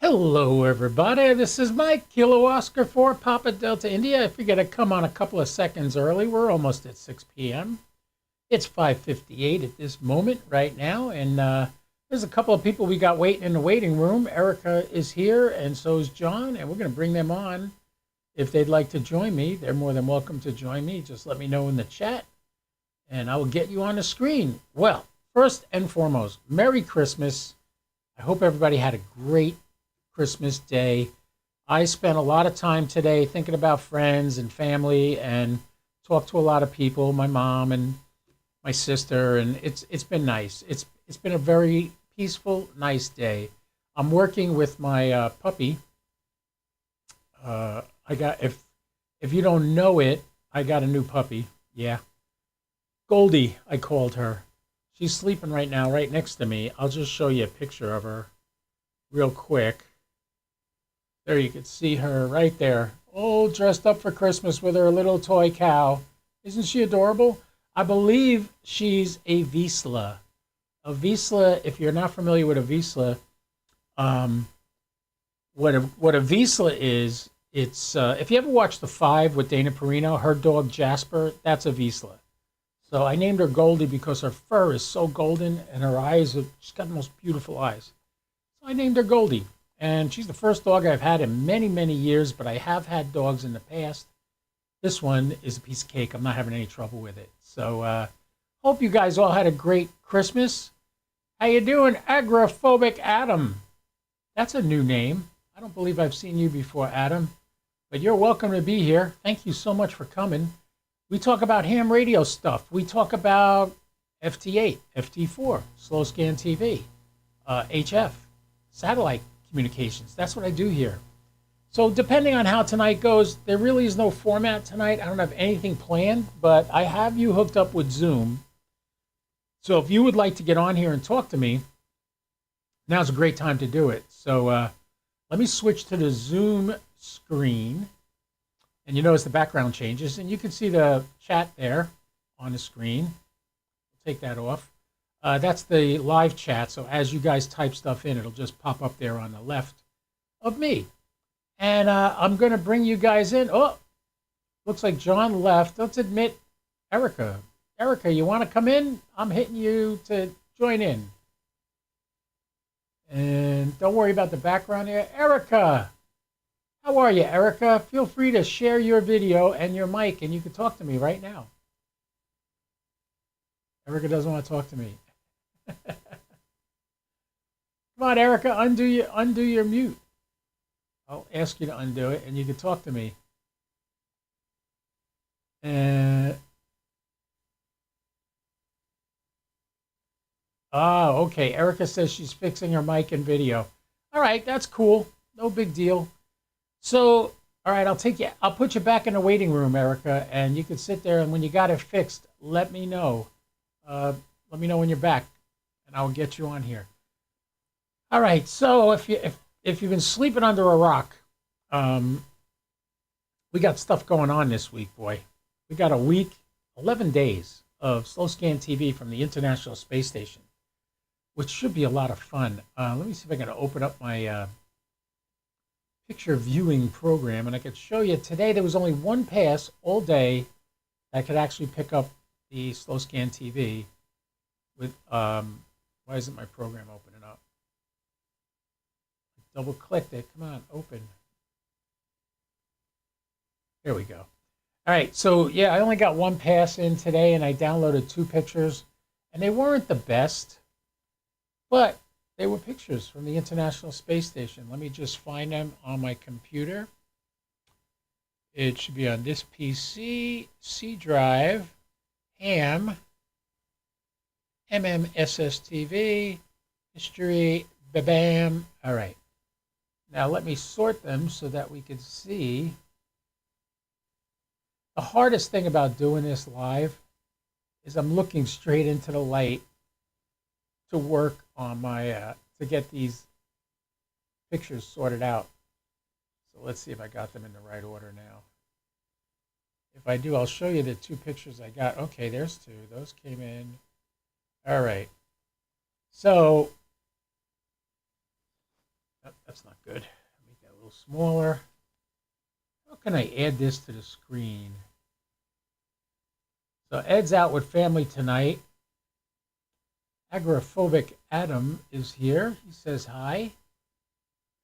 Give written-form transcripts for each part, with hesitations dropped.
Hello, everybody. This is Mike, Kilo Oscar 4, Papa Delta India. I figured I'd come on a couple of seconds early. We're almost at 6 p.m. It's 5:58 at this moment right now, and there's a couple of people we got waiting in the waiting room. Erica is here, and so is John, and we're going to bring them on. If they'd like to join me, they're more than welcome to join me. Just let me know in the chat, and I will get you on the screen. Well, first and foremost, Merry Christmas. I hope everybody had a great Christmas Day. I spent a lot of time today thinking about friends and family and talked to a lot of people, my mom and my sister, and it's been nice. It's been a very peaceful, nice day. I'm working with my puppy. I got if you don't know it, I got a new puppy. Yeah, Goldie, I called her. She's sleeping right now, right next to me. I'll just show you a picture of her real quick. There you can see her right there, all dressed up for Christmas with her little toy cow. Isn't she adorable? I believe she's a Vizsla. A Vizsla, if you're not familiar with a Vizsla, what a Vizsla is, it's if you ever watched The Five with Dana Perino, her dog Jasper, that's a Vizsla. So I named her Goldie because her fur is so golden and her eyes, she's got the most beautiful eyes. So I named her Goldie. And she's the first dog I've had in many, many years, but I have had dogs in the past. This one is a piece of cake. I'm not having any trouble with it. So hope you guys all had a great Christmas. How you doing, Agrophobic Adam? That's a new name. I don't believe I've seen you before, Adam. But you're welcome to be here. Thank you so much for coming. We talk about ham radio stuff. We talk about FT8, FT4, slow scan TV, HF, satellite communications. That's what I do here. So depending on how tonight goes, there really is no format tonight. I don't have anything planned, but I have you hooked up with Zoom. So if you would like to get on here and talk to me, now's a great time to do it. So let me switch to the Zoom screen. And you notice the background changes, and you can see the chat there on the screen. Take that off. That's the live chat, so as you guys type stuff in, it'll just pop up there on the left of me. And I'm going to bring you guys in. Oh, looks like John left. Let's admit Erica. Erica, you want to come in? I'm hitting you to join in. And don't worry about the background here. Erica, how are you, Erica? Feel free to share your video and your mic, and you can talk to me right now. Erica doesn't want to talk to me. Come on, Erica, undo your mute. I'll ask you to undo it, and you can talk to me. Okay. Erica says she's fixing her mic and video. All right, that's cool. No big deal. So, all right, I'll put you back in the waiting room, Erica, and you can sit there, and when you got it fixed, let me know. Let me know when you're back, and I'll get you on here. All right, so if you've been sleeping under a rock, we got stuff going on this week, boy. We got a week, 11 days of slow scan TV from the International Space Station, which should be a lot of fun. Let me see if I can open up my picture viewing program, and I could show you today there was only one pass all day that could actually pick up the slow scan TV with why isn't my program opening up? Double clicked it. Come on, open. There we go. All right, so yeah, I only got one pass in today, and I downloaded 2 pictures, and they weren't the best, but they were pictures from the International Space Station. Let me just find them on my computer. It should be on this PC, C drive, ham, MMSSTV, history, bam. All right. Now let me sort them so that we can see. The hardest thing about doing this live is I'm looking straight into the light to work on my, to get these pictures sorted out. So let's see if I got them in the right order now. If I do, I'll show you the 2 pictures I got. Okay, there's 2. Those came in. All right. So Oh, that's not good. Make that a little smaller. How can I add this to the screen? So Ed's out with family tonight. Agoraphobic Adam is here. He says hi.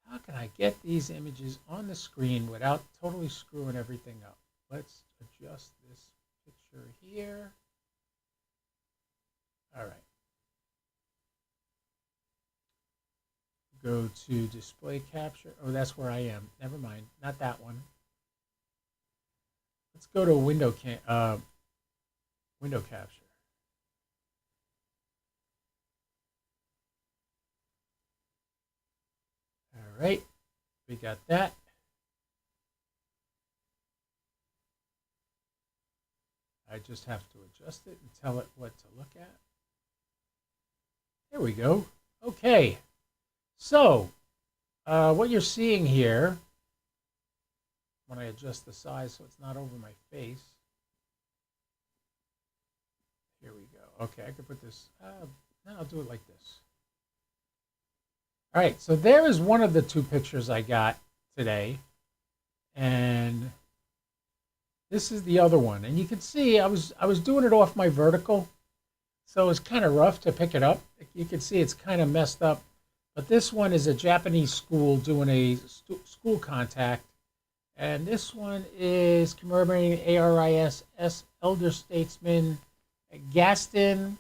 How can I get these images on the screen without totally screwing everything up? Let's adjust this picture here. All right. Go to display capture. Oh, that's where I am. Never mind. Not that one. Let's go to window capture. All right. We got that. I just have to adjust it and tell it what to look at. There we go. Okay. So, what you're seeing here, when I adjust the size so it's not over my face. Here we go. Okay, I can put this, I'll do it like this. All right, so there is one of the two pictures I got today. And this is the other one. And you can see I was doing it off my vertical. So it's kind of rough to pick it up. You can see it's kind of messed up. But this one is a Japanese school doing a school contact. And this one is commemorating ARIS elder statesman Gaston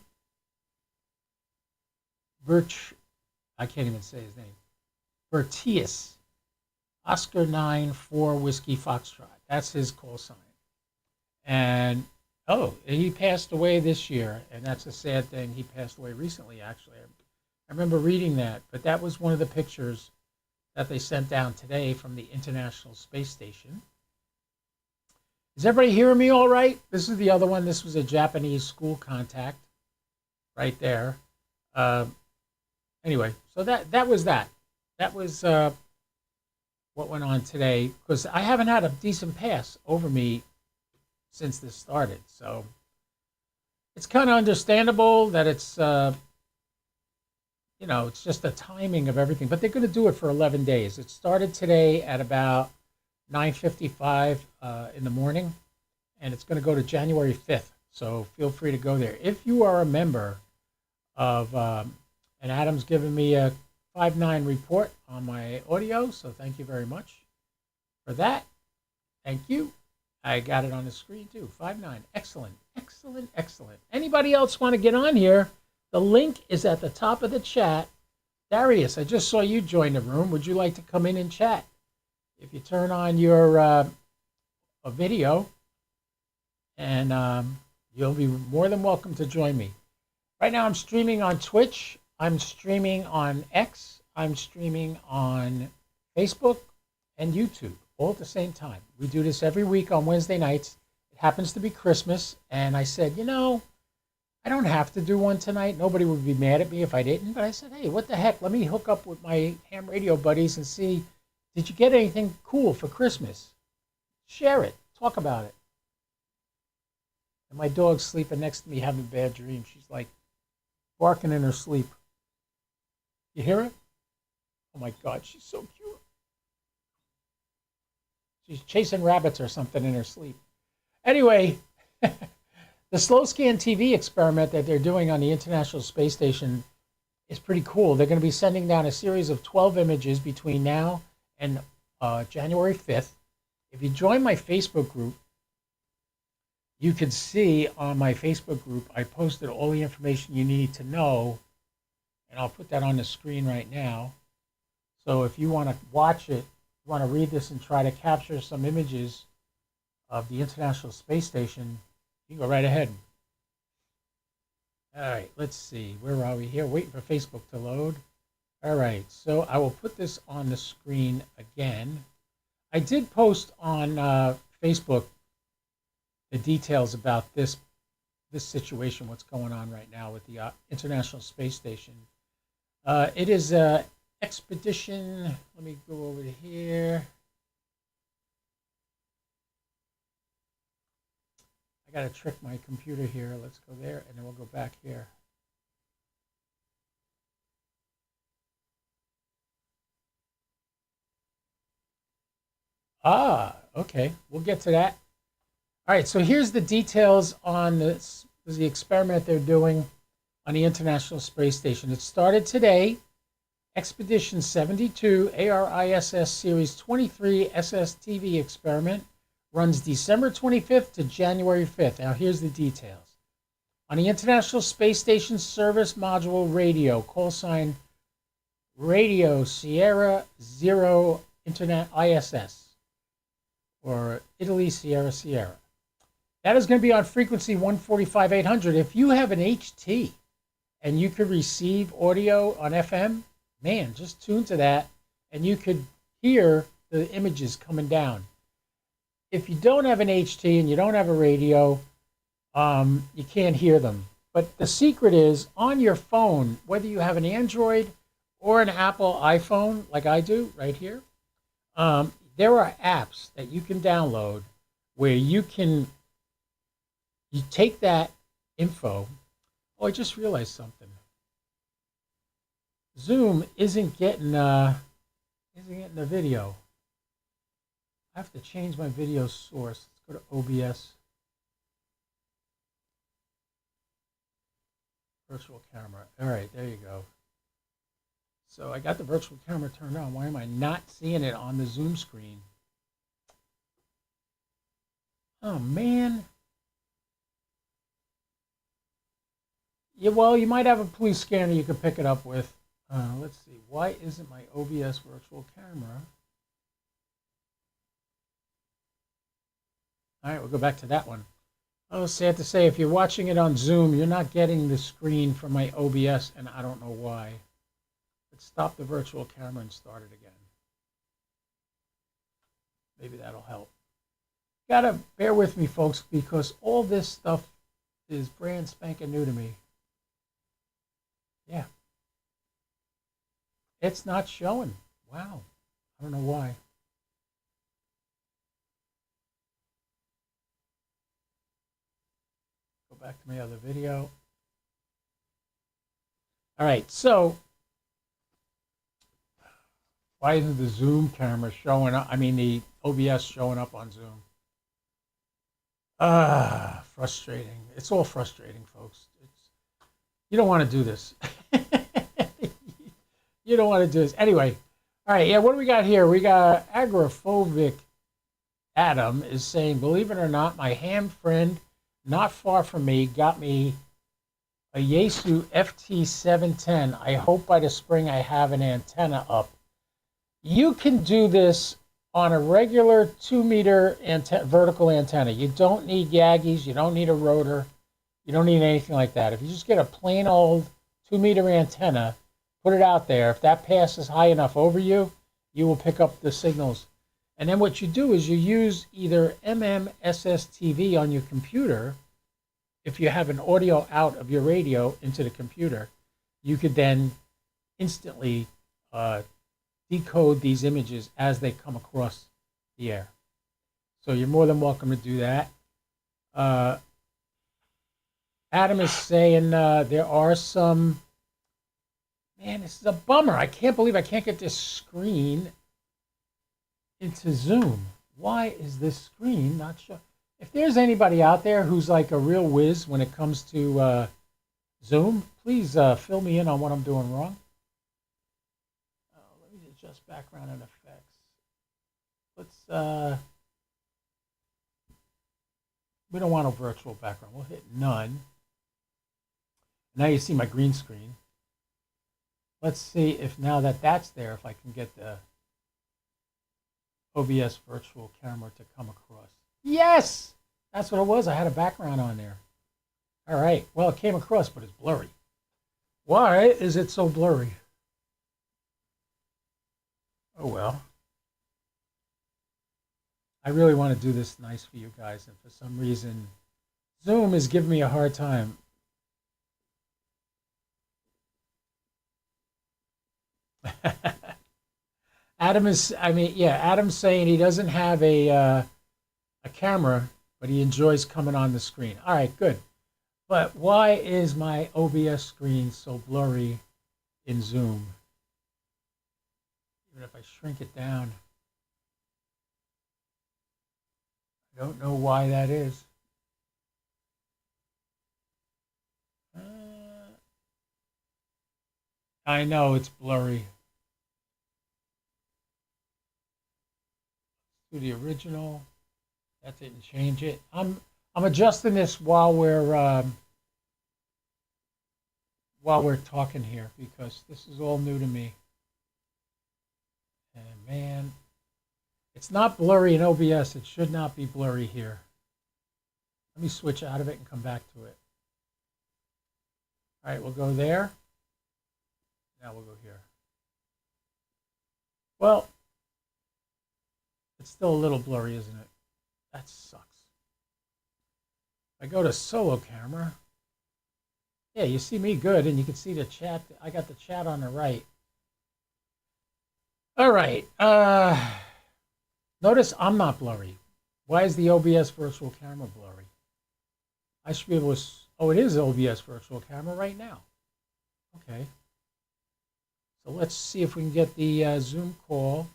Birch. I can't even say his name. Bertius. Oscar 9-4 Whiskey Foxtrot. That's his call sign. And he passed away this year, and that's a sad thing. He passed away recently, actually. I remember reading that, but that was one of the pictures that they sent down today from the International Space Station. Is everybody hearing me all right? This is the other one. This was a Japanese school contact right there. Anyway, so that was that. That was what went on today, because I haven't had a decent pass over me since this started. So it's kind of understandable that it's it's just the timing of everything. But they're going to do it for 11 days. It started today at about 9:55 in the morning, and it's going to go to January 5th. So feel free to go there. If you are a member of, and Adam's given me a 5.9 report on my audio, so thank you very much for that. Thank you. I got it on the screen too. 5.9. Excellent, excellent, excellent. Anybody else want to get on here? The link is at the top of the chat. Darius, I just saw you join the room. Would you like to come in and chat? If you turn on your a video, and you'll be more than welcome to join me. Right now I'm streaming on Twitch. I'm streaming on X. I'm streaming on Facebook and YouTube all at the same time. We do this every week on Wednesday nights. It happens to be Christmas, and I said, I don't have to do one tonight. Nobody would be mad at me if I didn't. But I said, hey, what the heck? Let me hook up with my ham radio buddies and see, did you get anything cool for Christmas? Share it. Talk about it. And my dog's sleeping next to me having a bad dream. She's like barking in her sleep. You hear it? Oh my God, she's so cute. She's chasing rabbits or something in her sleep. Anyway, the slow scan TV experiment that they're doing on the International Space Station is pretty cool. They're going to be sending down a series of 12 images between now and January 5th. If you join my Facebook group, you can see on my Facebook group, I posted all the information you need to know, and I'll put that on the screen right now. So if you want to watch it, you want to read this and try to capture some images of the International Space Station, you can go right ahead. All right, let's see. Where are we here? Waiting for Facebook to load. All right, so I will put this on the screen again. I did post on Facebook the details about this situation, what's going on right now with the International Space Station. It is an expedition. Let me go over to here. I got to trick my computer here. Let's go there, and then we'll go back here. Ah, okay. We'll get to that. All right, so here's the details on this, the experiment they're doing on the International Space Station. It started today. Expedition 72 ARISS Series 23 SSTV experiment runs December 25th to January 5th. Now, here's the details. On the International Space Station Service Module Radio, call sign Radio Sierra Zero Internet ISS, or Italy Sierra Sierra. That is going to be on frequency 145,800. If you have an HT and you could receive audio on FM, man, just tune to that and you could hear the images coming down. If you don't have an HT and you don't have a radio, you can't hear them. But the secret is on your phone, whether you have an Android or an Apple iPhone, like I do right here, there are apps that you can download where you take that info. Oh, I just realized something. Zoom isn't getting the video. I have to change my video source. Let's go to OBS. Virtual camera. All right, there you go. So I got the virtual camera turned on. Why am I not seeing it on the Zoom screen? Oh, man. Yeah, well, you might have a police scanner you can pick it up with. Let's see. Why isn't my OBS virtual camera? All right, we'll go back to that one. Oh, sad to say, if you're watching it on Zoom, you're not getting the screen from my OBS, and I don't know why. Let's stop the virtual camera and start it again. Maybe that'll help. Gotta bear with me, folks, because all this stuff is brand spanking new to me. Yeah. It's not showing. Wow. I don't know why. Go back to my other video. All right, so why isn't the Zoom camera showing up? I mean, the OBS showing up on Zoom. Frustrating. It's all frustrating, folks. You don't want to do this. You don't want to do this. Anyway, all right, yeah, what do we got here? We got agoraphobic Adam is saying, believe it or not, my ham friend not far from me got me a Yaesu FT710. I hope by the spring I have an antenna up. You can do this on a regular 2-meter vertical antenna. You don't need Yagis. You don't need a rotor. You don't need anything like that. If you just get a plain old 2-meter antenna, put it out there. If that passes high enough over you, you will pick up the signals. And then what you do is you use either MMSSTV on your computer. If you have an audio out of your radio into the computer, you could then instantly decode these images as they come across the air. So you're more than welcome to do that. Adam is saying there are some... Man, this is a bummer. I can't believe I can't get this screen into Zoom. Why is this screen not showing? If there's anybody out there who's like a real whiz when it comes to Zoom, please fill me in on what I'm doing wrong. Let me adjust background and effects. Let's, we don't want a virtual background. We'll hit none. Now you see my green screen. Let's see if now that that's there, if I can get the OBS virtual camera to come across. Yes! That's what it was. I had a background on there. All right. Well, it came across, but it's blurry. Why is it so blurry? Oh, well. I really want to do this nice for you guys, and for some reason, Zoom is giving me a hard time. Adam's saying he doesn't have a camera, but he enjoys coming on the screen. All right, good. But why is my OBS screen so blurry in Zoom? Even if I shrink it down. Don't know why that is. I know it's blurry. Do the original. That didn't change it. I'm adjusting this while we're talking here because this is all new to me. And man, it's not blurry in OBS. It should not be blurry here. Let me switch out of it and come back to it. All right, we'll go there. Now we'll go here. Well, it's still a little blurry, isn't it? That sucks. I go to solo camera. Yeah, you see me good, and you can see the chat. I got the chat on the right. All right. Notice I'm not blurry. Why is the OBS virtual camera blurry? I should be able to... Oh, it is OBS virtual camera right now. Okay. So let's see if we can get the Zoom call.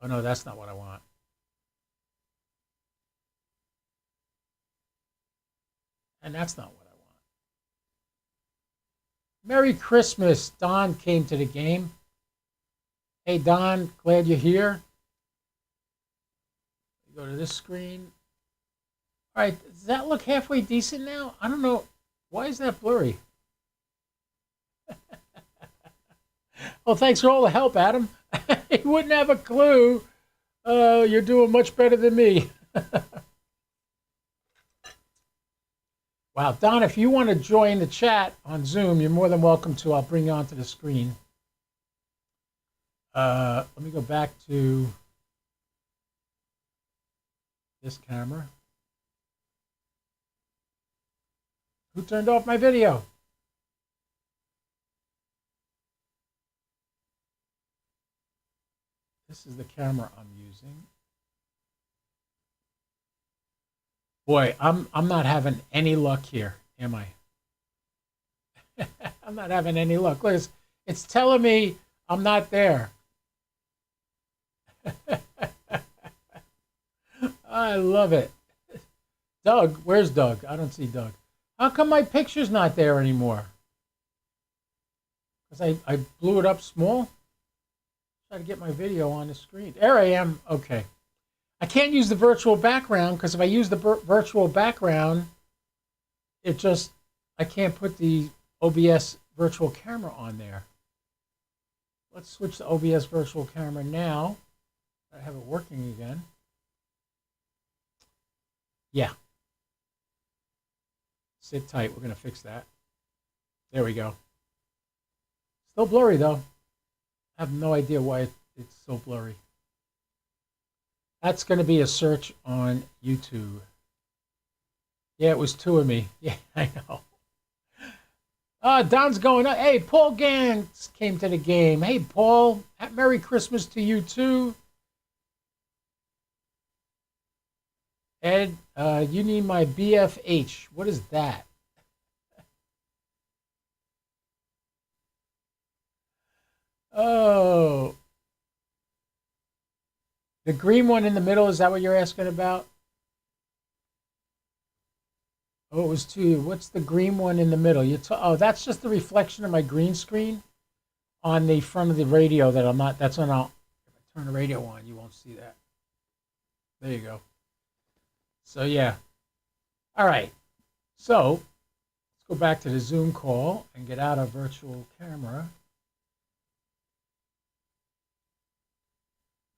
Oh, no, that's not what I want. And that's not what I want. Merry Christmas. Don came to the game. Hey, Don, glad you're here. Go to this screen. All right, does that look halfway decent now? I don't know. Why is that blurry? Oh, thanks for all the help, Adam. He wouldn't have a clue. You're doing much better than me. Wow, Don, if you want to join the chat on Zoom, you're more than welcome to. I'll bring you onto the screen. Let me go back to this camera. Who turned off my video? This is the camera I'm using. Boy, I'm not having any luck here, am I? I'm not having any luck. Look, it's telling me I'm not there. I love it. Doug, where's Doug? I don't see Doug. How come my picture's not there anymore? Because I blew it up small? Try to get my video on the screen. There I am. Okay. I can't use the virtual background because if I use the virtual background, I can't put the OBS virtual camera on there. Let's switch to OBS virtual camera now. I have it working again. Yeah. Sit tight. We're going to fix that. There we go. Still blurry, though. I have no idea why it's so blurry. That's going to be a search on YouTube. Yeah, it was two of me. Yeah, I know. Don's going up. Hey, Paul Gans came to the game. Hey, Paul. Merry Christmas to you, too. Ed, you need my BFH. What is that? Oh. The green one in the middle, is that what you're asking about? Oh, it was two. What's the green one in the middle? Oh, that's just the reflection of my green screen on the front of the radio that I'm not. That's when if I turn the radio on, you won't see that. There you go. So, yeah. All right. So, let's go back to the Zoom call and get out of virtual camera.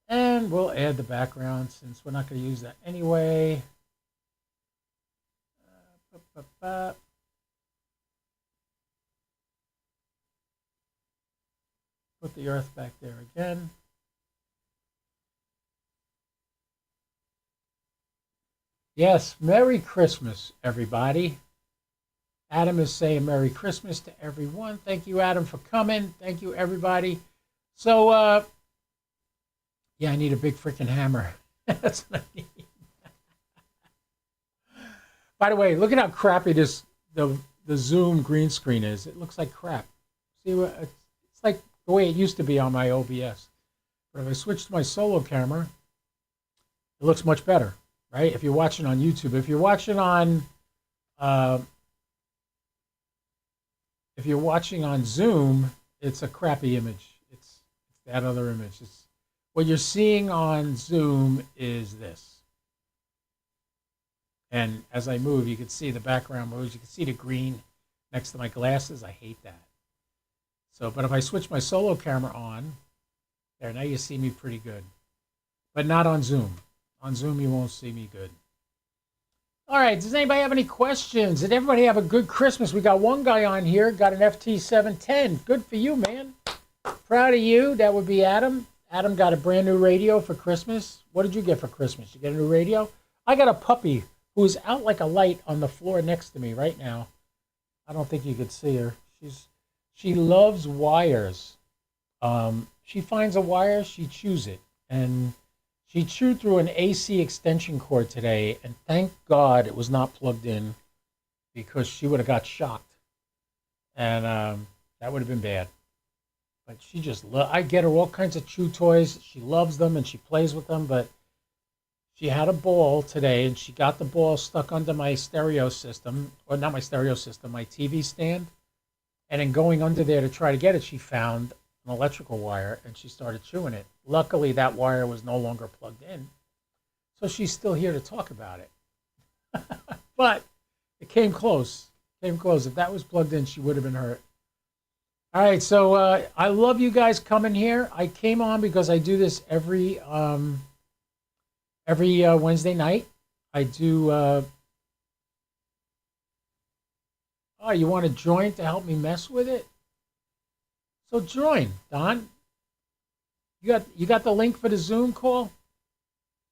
And we'll add the background since we're not going to use that anyway. Put the earth back there again. Yes, Merry Christmas, everybody. Adam is saying Merry Christmas to everyone. Thank you, Adam, for coming. Thank you, everybody. So, yeah, I need a big freaking hammer. That's what I need. By the way, look at how crappy the Zoom green screen is. It looks like crap. See, it's like the way it used to be on my OBS. But if I switch to my solo camera, it looks much better, right? If you're watching on YouTube. Uh, if you're watching on Zoom, it's a crappy image. It's that other image. It's what you're seeing on Zoom is this. And as I move, you can see the background moves. You can see the green next to my glasses. I hate that. So, but if I switch my solo camera on, there, now you see me pretty good. But not on Zoom. On Zoom, you won't see me good. All right, does anybody have any questions? Did everybody have a good Christmas? We got one guy on here, got an FT710. Good for you, man. Proud of you. That would be Adam. Adam got a brand new radio for Christmas. What did you get for Christmas? You get a new radio? I got a puppy who's out like a light on the floor next to me right now. I don't think you could see her. She loves wires. She finds a wire, she chews it. And she chewed through an AC extension cord today, and thank God it was not plugged in because she would have got shocked. And that would have been bad. But she just, I get her all kinds of chew toys. She loves them and she plays with them, but she had a ball today and she got the ball stuck under my stereo system, or not my stereo system, my TV stand. And in going under there to try to get it, she found an electrical wire and she started chewing it. Luckily, that wire was no longer plugged in. So she's still here to talk about it. But it came close. Came close. If that was plugged in, she would have been hurt. All right, so I love you guys coming here. I came on because I do this every Wednesday night. I do. Oh, you want to join to help me mess with it? So join, Don. You got the link for the Zoom call?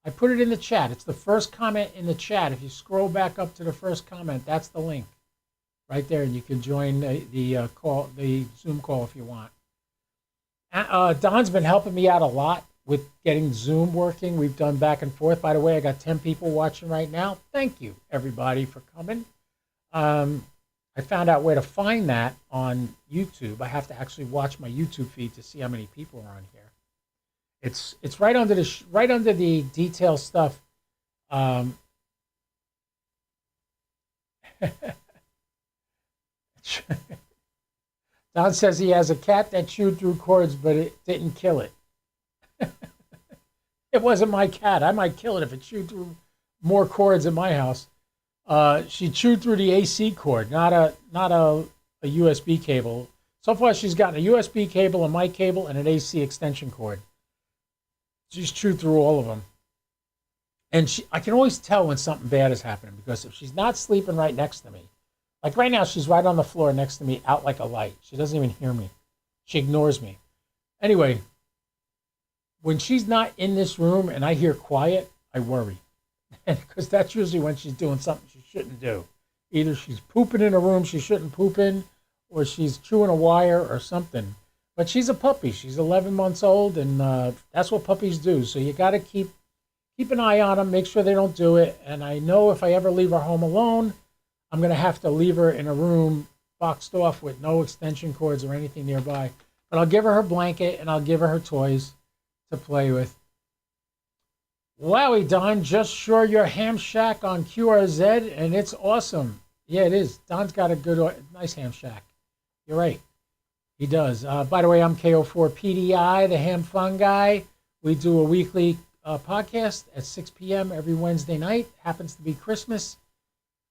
I put it in the chat. It's the first comment in the chat. If you scroll back up to the first comment, that's the link right there, and you can join the Zoom call if you want. Don's been helping me out a lot with getting Zoom working. We've done back and forth. By the way, I got 10 people watching right now. Thank you, everybody, for coming. I found out where to find that on YouTube. I have to actually watch my YouTube feed to see how many people are on here. It's right under the detail stuff. Don says he has a cat that chewed through cords, but it didn't kill it. It wasn't my cat. I might kill it if it chewed through more cords in my house. She chewed through the AC cord, not a USB cable. So far, she's gotten a USB cable, a mic cable, and an AC extension cord. She's chewed through all of them. And I can always tell when something bad is happening, because if she's not sleeping right next to me, like right now, she's right on the floor next to me, out like a light. She doesn't even hear me. She ignores me. Anyway, when she's not in this room and I hear quiet, I worry. Because that's usually when she's doing something she shouldn't do. Either she's pooping in a room she shouldn't poop in, or she's chewing a wire or something. But she's a puppy. She's 11 months old, and that's what puppies do. So you got to keep an eye on them, make sure they don't do it. And I know if I ever leave her home alone, I'm going to have to leave her in a room boxed off with no extension cords or anything nearby. But I'll give her her blanket, and I'll give her toys to play with. Wowie, Don, just saw your ham shack on QRZ, and it's awesome. Yeah, it is. Don's got a nice ham shack. You're right. He does. By the way, I'm KO4PDI, the ham fun guy. We do a weekly podcast at 6 p.m. every Wednesday night. Happens to be Christmas.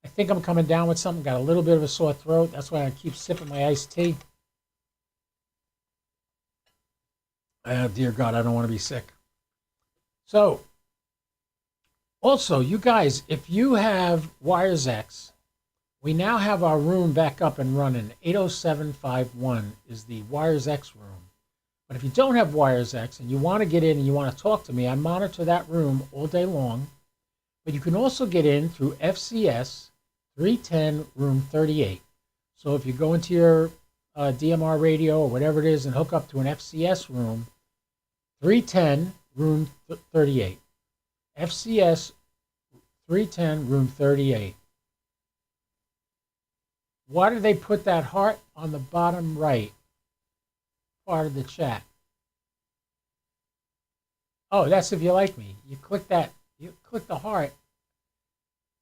I think I'm coming down with something. Got a little bit of a sore throat. That's why I keep sipping my iced tea. Dear God, I don't want to be sick. So, also, you guys, if you have WiresX, we now have our room back up and running. 80751 is the WiresX room. But if you don't have WiresX and you want to get in and you want to talk to me, I monitor that room all day long. But you can also get in through FCS 310 room 38. So if you go into your DMR radio or whatever it is and hook up to an FCS room, 310 room 38. FCS 310 room 38. Why did they put that heart on the bottom right part of the chat? Oh, that's if you like me. You click that You click the heart,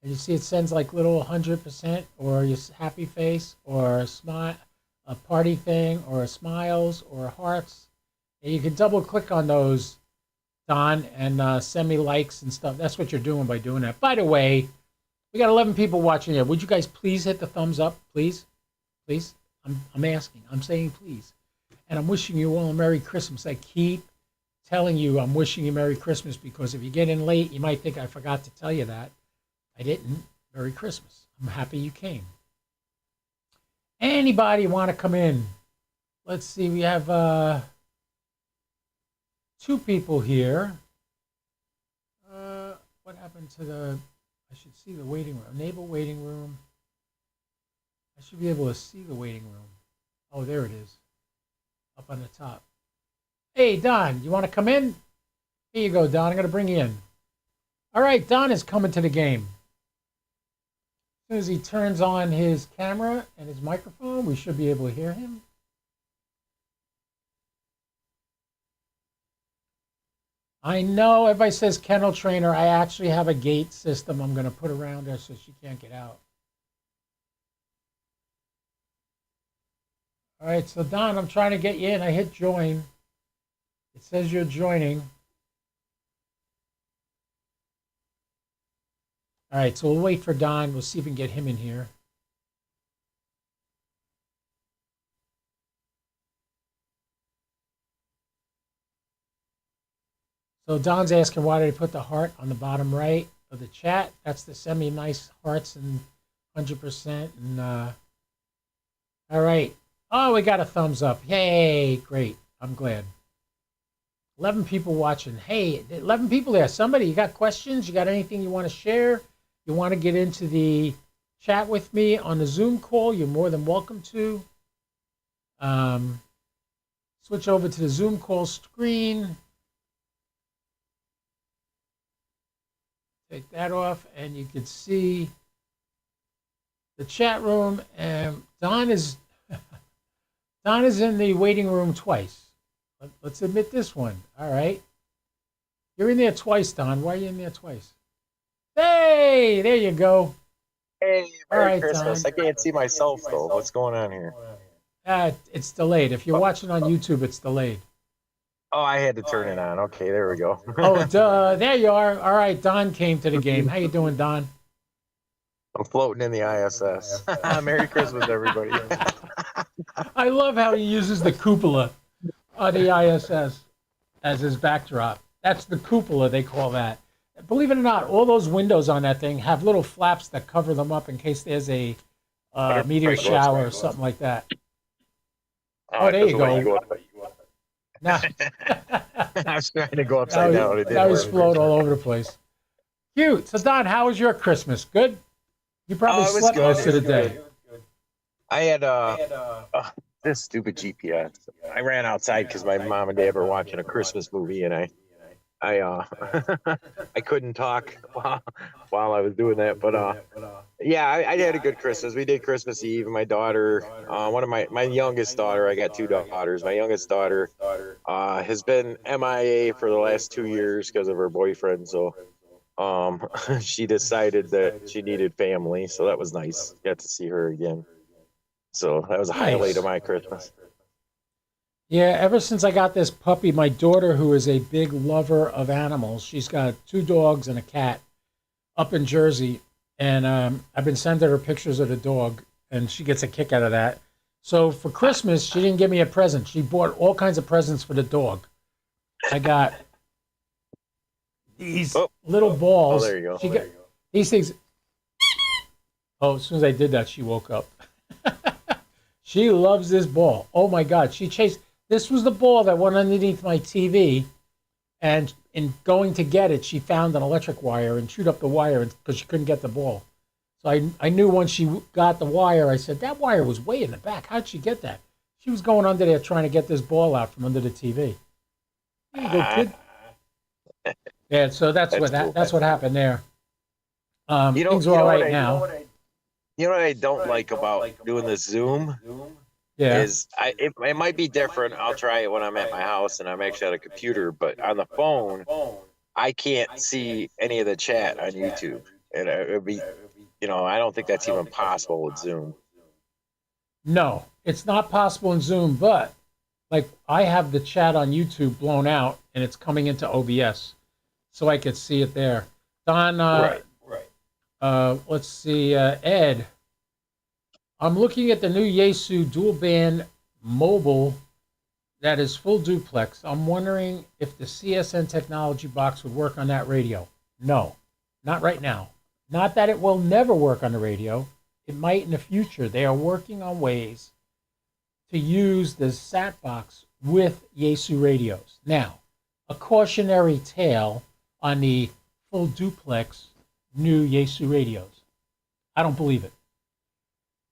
and you see it sends like little 100% or your happy face or a smile, a party thing or a smiles or hearts. And you can double click on those, Don, and send me likes and stuff. That's what you're doing by doing that. By the way, we got 11 people watching here. Would you guys please hit the thumbs up, please? Please? I'm asking. I'm saying please. And I'm wishing you all a Merry Christmas. I keep telling you I'm wishing you Merry Christmas because if you get in late, you might think I forgot to tell you that. I didn't. Merry Christmas. I'm happy you came. Anybody want to come in? Let's see. We have 2 people here. What happened to the... I should see the waiting room. Enable waiting room. I should be able to see the waiting room. Oh, there it is. Up on the top. Hey, Don, you want to come in? Here you go, Don. I'm going to bring you in. All right, Don is coming to the game. As soon as he turns on his camera and his microphone, we should be able to hear him. I know everybody says kennel trainer. I actually have a gate system I'm going to put around her so she can't get out. All right, so Don, I'm trying to get you in. I hit join. It says you're joining. All right, so we'll wait for Don. We'll see if we can get him in here. So Don's asking why did I put the heart on the bottom right of the chat. That's to send me nice hearts and 100%. And all right. Oh, we got a thumbs up. Yay, great. I'm glad. 11 people watching. Hey, 11 people there. Somebody, you got questions? You got anything you want to share? You want to get into the chat with me on the Zoom call? You're more than welcome to. Switch over to the Zoom call screen. Take that off, and you can see the chat room. And Don is in the waiting room twice. Let's admit this one. All right. You're in there twice, Don. Why are you in there twice? Hey, there you go. Hey, Merry Christmas. Don. I can't see myself, though. What's going on here? It's delayed. If you're watching on YouTube, it's delayed. Oh, I had to turn it on. Okay, there we go. Oh, duh. There you are. All right, Don came to the game. How you doing, Don? I'm floating in the ISS. Merry Christmas, everybody. I love how he uses the cupola of the ISS as his backdrop. That's the cupola, they call that. Believe it or not, all those windows on that thing have little flaps that cover them up in case there's a meteor shower or something like that. Oh, there you go. Now, I was trying to go upside down. Now he's floating all over the place. Cute. So, Don, how was your Christmas? Good? You probably slept most of the day. I had this stupid GPS. I ran outside because my mom and dad were watching a Christmas movie, and I I couldn't talk while I was doing that. But yeah, I had a good Christmas. We did Christmas Eve. My daughter, one of my youngest daughter, I got 2 daughters. My youngest daughter has been MIA for the last 2 years because of her boyfriend. So she decided that she needed family. So that was nice. Got to see her again. So that was a highlight of my Christmas. Yeah, ever since I got this puppy, my daughter, who is a big lover of animals, she's got 2 dogs and a cat up in Jersey. And I've been sending her pictures of the dog, and she gets a kick out of that. So for Christmas, she didn't give me a present. She bought all kinds of presents for the dog. I got these little balls. Oh, there you go. These things. Oh, as soon as I did that, she woke up. She loves this ball. Oh, my God. She chased. This was the ball that went underneath my TV, and in going to get it, she found an electric wire and chewed up the wire because she couldn't get the ball. So I knew once she got the wire, I said, that wire was way in the back. How'd she get that? She was going under there trying to get this ball out from under the TV. There you go, kid. Yeah, so that's what happened there. Things are all right now. You know what I don't like about doing this Zoom? Yeah. Is it might be different. I'll try it when I'm at my house and I'm actually at a computer. But on the phone, I can't see any of the chat on YouTube, and it would be, I don't think that's even possible with Zoom. No, it's not possible in Zoom, but like I have the chat on YouTube blown out and it's coming into OBS, so I could see it there. Don, Right. let's see, Ed. I'm looking at the new Yaesu dual band mobile that is full duplex. I'm wondering if the CSN technology box would work on that radio. No, not right now. Not that it will never work on the radio. It might in the future. They are working on ways to use the SAT box with Yaesu radios. Now, a cautionary tale on the full duplex new Yaesu radios. I don't believe it.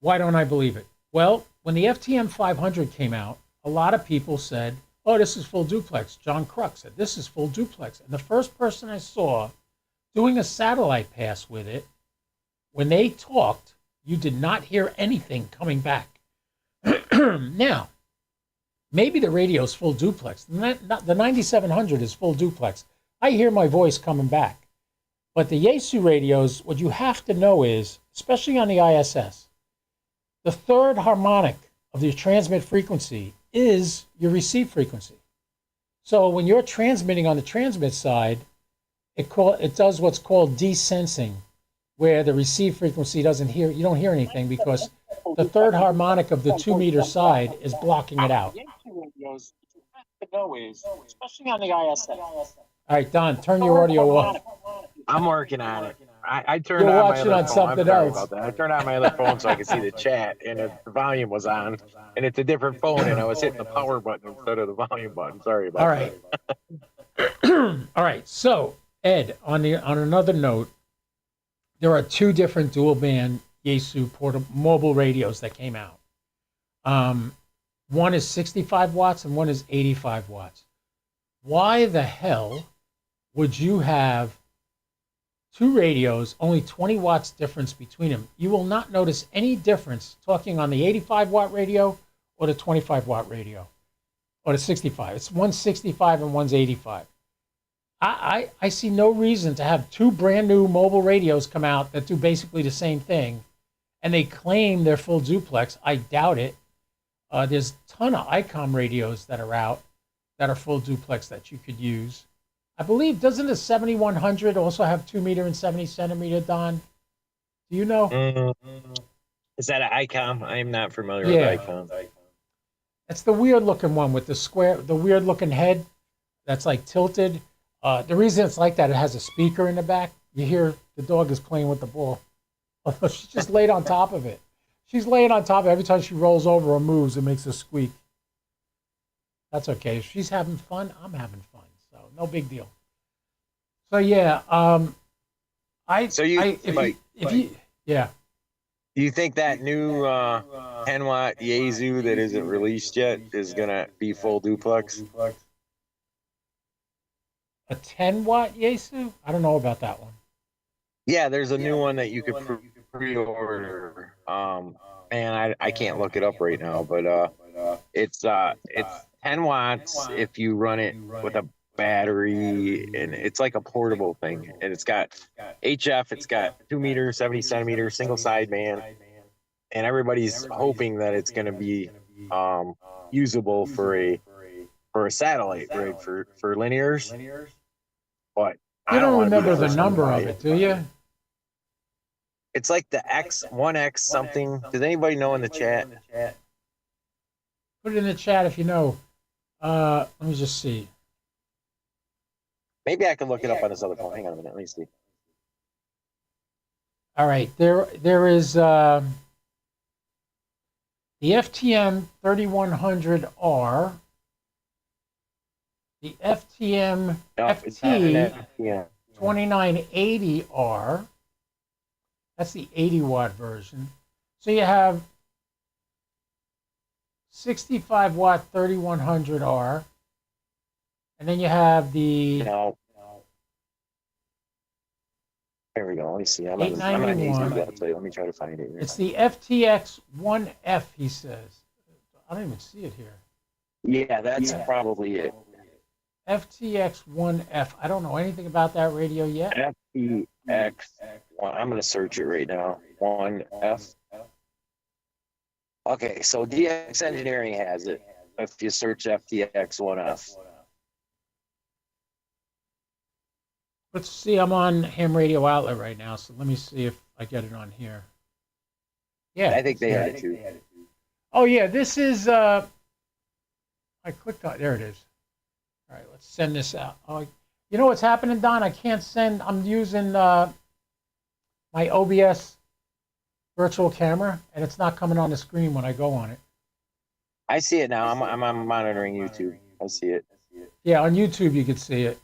Why don't I believe it? Well, when the FTM 500 came out, a lot of people said, oh, this is full duplex. John Kruk said, this is full duplex. And the first person I saw doing a satellite pass with it, when they talked, you did not hear anything coming back. Now, maybe the radio's full duplex. The 9700 is full duplex. I hear my voice coming back. But the Yaesu radios, what you have to know is, especially on the ISS, the third harmonic of the transmit frequency is your receive frequency. So when you're transmitting on the transmit side, it does what's called desensing, where the receive frequency you don't hear anything because the third harmonic of the 2-meter side is blocking it out. Especially on the ISS. All right, Don, turn your audio off. I'm working on it. I turned You're on my watching other on phone. something I'm sorry else. about that. I turned on my other phone so I could see the chat, and the volume was on, and it's a different phone, and I was hitting the power button instead of the volume button. Sorry about that. All right. So, Ed, on another note, there are 2 different dual band Yaesu mobile radios that came out. One is 65 watts and one is 85 watts. Why the hell would you have 2 radios, only 20 watts difference between them? You will not notice any difference talking on the 85 watt radio or the 25 watt radio or the 65. It's one's 65 and one's 85. I see no reason to have 2 brand new mobile radios come out that do basically the same thing, and they claim they're full duplex. I doubt it. There's a ton of ICOM radios that are out that are full duplex that you could use. I believe, doesn't the 7100 also have 2-meter and 70 centimeter, Don? Do you know? Is that an ICOM? I'm not familiar with ICOM. It's the weird looking one with the weird looking head that's like tilted. The reason it's like that, it has a speaker in the back. You hear the dog is playing with the ball. She's just laid on top of it. She's laying on top of it. Every time she rolls over or moves, it makes a squeak. That's okay. If she's having fun, I'm having fun. So no big deal. So yeah, Do you think that new 10 watt Yaesu that isn't released yet is gonna be full duplex? A 10 watt Yaesu? I don't know about that one. Yeah, there's a new one that you could pre-order. Man, I can't look it up right now, but it's 10 watts if you run it with a battery, and it's like a portable thing, and it's got HF, it's got 2-meter, 70 centimeter single sideband, and everybody's hoping that it's going to be usable for a satellite rig for linears. But you don't remember the number of it, do you? It's like the X1X something. Does anybody know in the chat? Put it in the chat if you know. Let me just see. Maybe I can look it up on this other phone. Hang on a minute. Let me see. All right. There is the FTM 3100R, the FTM FT 2980R. That's the 80 watt version. So you have 65 watt 3100R. And then you have the... No. There we go. Let me see. I'm on website. Let me try to find it here. It's the FTX 1F, he says. I don't even see it here. Yeah, that's probably it. FTX1F. I don't know anything about that radio yet. FTX1. I'm going to search it right now. 1F. Okay, so DX Engineering has it. If you search FTX1F. Let's see. I'm on Ham Radio Outlet right now, so let me see if I get it on here. Yeah, I think they had it too. Oh yeah, this is. I clicked on. There it is. All right, let's send this out. Oh, you know what's happening, Don? I can't send. I'm using my OBS virtual camera, and it's not coming on the screen when I go on it. I see it now. I'm monitoring YouTube. I see it. Yeah, on YouTube you can see it.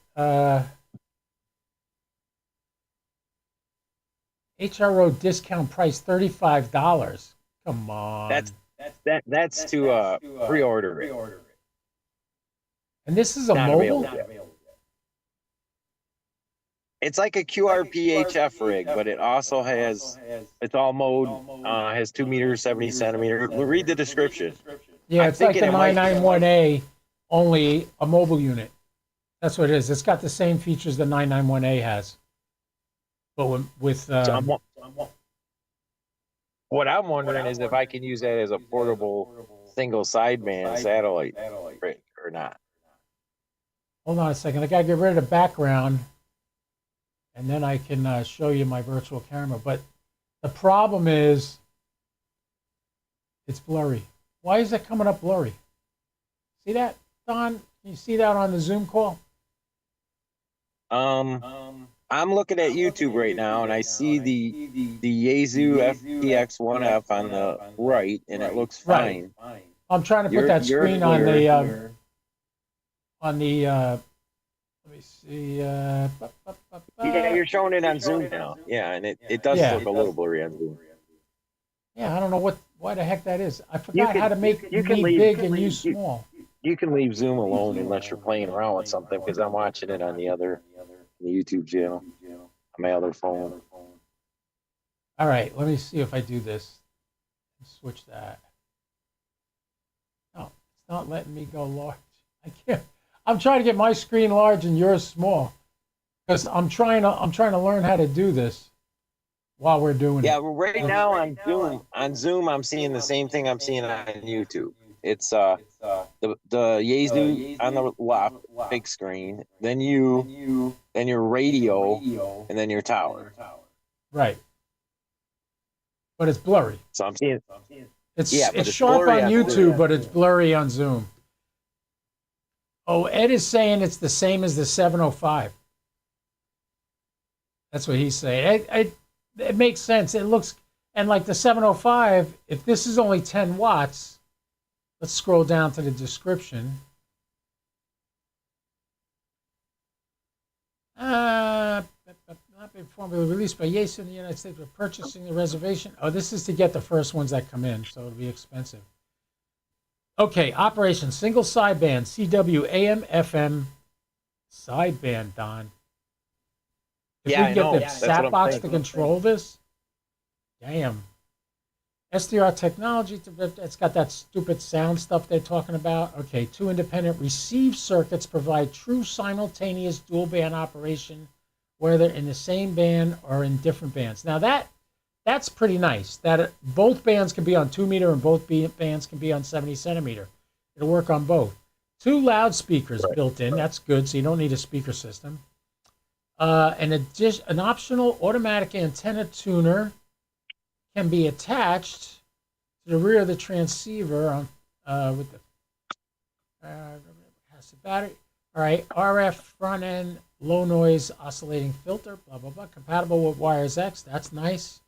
HRO discount price $35. Come on. That's to pre-order it. And this is a Not mobile. available yet. It's like a QRPHF rig, but it also has, it's all mode, has 2 meters, 70 centimeter. Read the description. Yeah, it's like the 991A, only a mobile unit. That's what it is. It's got the same features the 991A has. But with what I'm wondering is if I can use that as a portable single sideband satellite or not. Hold on a second. I got to get rid of the background, and then I can show you my virtual camera. But the problem is it's blurry. Why is that coming up blurry? See that, Don? Can you see that on the Zoom call? I'm looking at YouTube right now, and I see the Yaesu FTX1F on the right, and it looks fine. Right. I'm trying to put that screen on the let me see. Yeah, you're showing it on Zoom now. Yeah, and it does look a little blurry on Zoom. Yeah, I don't know why the heck that is. I forgot how to make me big and you small. You can leave Zoom alone unless you're playing around with something, because I'm watching it on the YouTube channel on my other phone. All right, let me see if I do this. Switch that. No, it's not letting me go large. I can't. I'm trying to get my screen large and yours small, because I'm trying to learn how to do this while we're doing it. Yeah, right now on Zoom, I'm seeing the same thing I'm seeing on YouTube. It's the Yaesu on the left, big screen, then your radio, and then your tower. Right. But it's blurry. So I'm seeing it's sharp on YouTube, but it's blurry on Zoom. Oh, Ed is saying it's the same as the 705. That's what he's saying. It makes sense. It looks, and like the 705, if this is only 10 watts, let's scroll down to the description. Not been formally released by Yaesu in the United States. We're purchasing the reservation. Oh, this is to get the first ones that come in, so it'll be expensive. Okay, operation single sideband, CW, AM, FM, sideband, Don. If we can get the SAT box to control this, damn. SDR technology, it's got that stupid sound stuff they're talking about. Okay, 2 independent receive circuits provide true simultaneous dual band operation, whether in the same band or in different bands. Now that's pretty nice, that both bands can be on 2 meter and both bands can be on 70 centimeter. It'll work on both. 2 loudspeakers built in, that's good, so you don't need a speaker system. An optional automatic antenna tuner can be attached to the rear of the transceiver with the battery. All right, RF front end, low noise oscillating filter, blah, blah, blah. Compatible with Wires X, that's nice.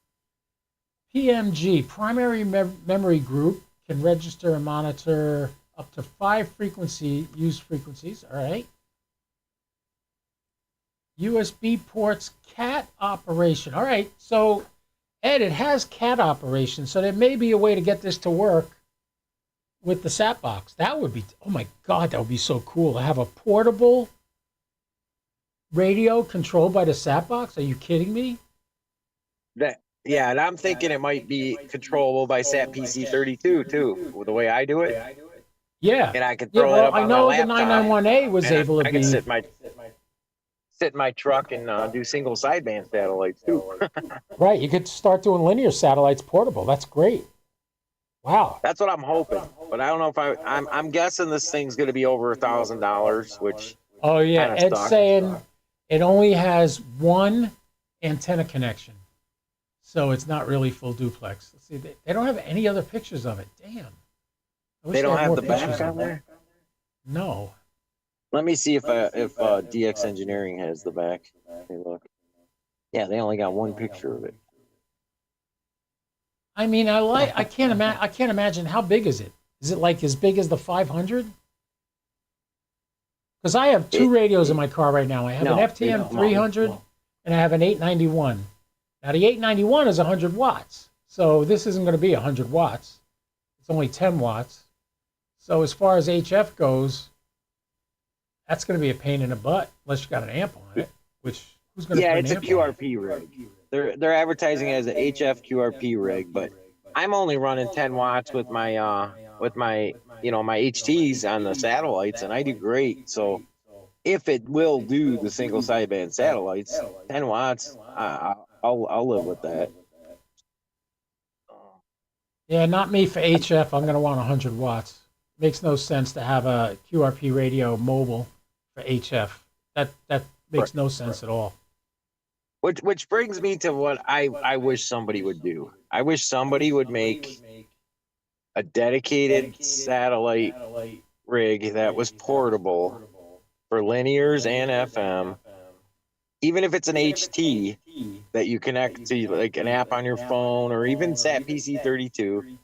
PMG, primary memory group, can register and monitor up to 5 use frequencies, all right. USB ports, CAT operation. All right, so Ed, it has CAT operation, so there may be a way to get this to work with the SAT box. That would be, oh my God, that would be so cool. To have a portable radio controlled by the SAT box. Are you kidding me? Yeah, and I'm thinking it might be controllable by SAT PC32 too, with the way I do it. Yeah. and I could Yeah. throw that Well, up I on my know the laptop, 991A was and able to I could be. sit in my truck and do single sideband satellites too. Right. You could start doing linear satellites portable. That's great. Wow. That's what I'm hoping, but I don't know if I'm guessing this thing's going to be over $1,000, which Oh, yeah. kind of Ed's sucks. saying it only has one antenna connection. So it's not really full duplex. Let's see, they don't have any other pictures of it. Damn. I wish They don't had have more the pictures back of on it. there. No. Let me see if DX Engineering has the back. Hey, look. Yeah, they only got one picture of it. I mean, I can't imagine how big is it? Is it like as big as the 500? Because I have two radios in my car right now. I have an FTM 300 and I have an 891. Now the 891 is 100 watts, so this isn't going to be 100 watts. It's only 10 watts. So as far as HF goes, that's going to be a pain in the butt unless you got an amp on it. Which who's going to put an it's a amp on it? QRP rig. They're advertising it as an HF QRP rig, but I'm only running 10 watts with my my HTs on the satellites, and I do great. So if it will do the single sideband satellites, 10 watts, I'll live with that. Yeah, not me for HF. I'm going to want 100 watts. Makes no sense to have a QRP radio mobile for HF. That makes no sense at all. Which brings me to what I wish somebody would do. I wish somebody would make a dedicated satellite rig that was portable for linears and FM, even if it's an HT that you connect to like an app on your phone or even Sat PC 32,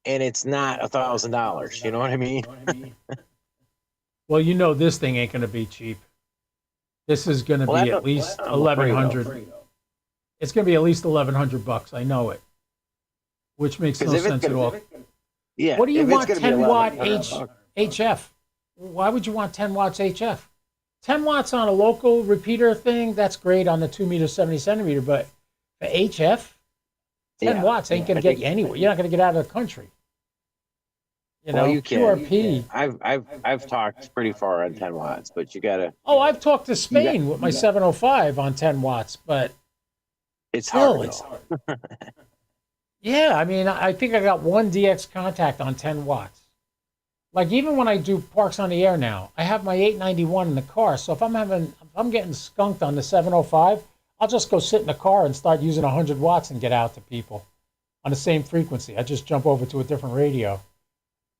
and it's not $1,000. You know what I mean? Well, you know this thing ain't going to be cheap. This is going to be at least 1,100. It's going to be at least 1,100 bucks. I know it, which makes no sense at all. Yeah. What do you want 10 watt HF? Why would you want 10 watts HF? 10 watts on a local repeater thing, that's great on the 2 meter 70 centimeter, but for HF, 10 watts ain't going to get you anywhere. You're not going to get out of the country. You know, you can. QRP. I've talked pretty far on 10 watts, but you gotta. Oh, I've talked to Spain with my 705 on 10 watts, but it's hard. Yeah, I mean, I think I got one DX contact on 10 watts. Like even when I do Parks on the Air now, I have my 891 in the car. So if I'm getting skunked on the 705, I'll just go sit in the car and start using 100 watts and get out to people on the same frequency. I just jump over to a different radio,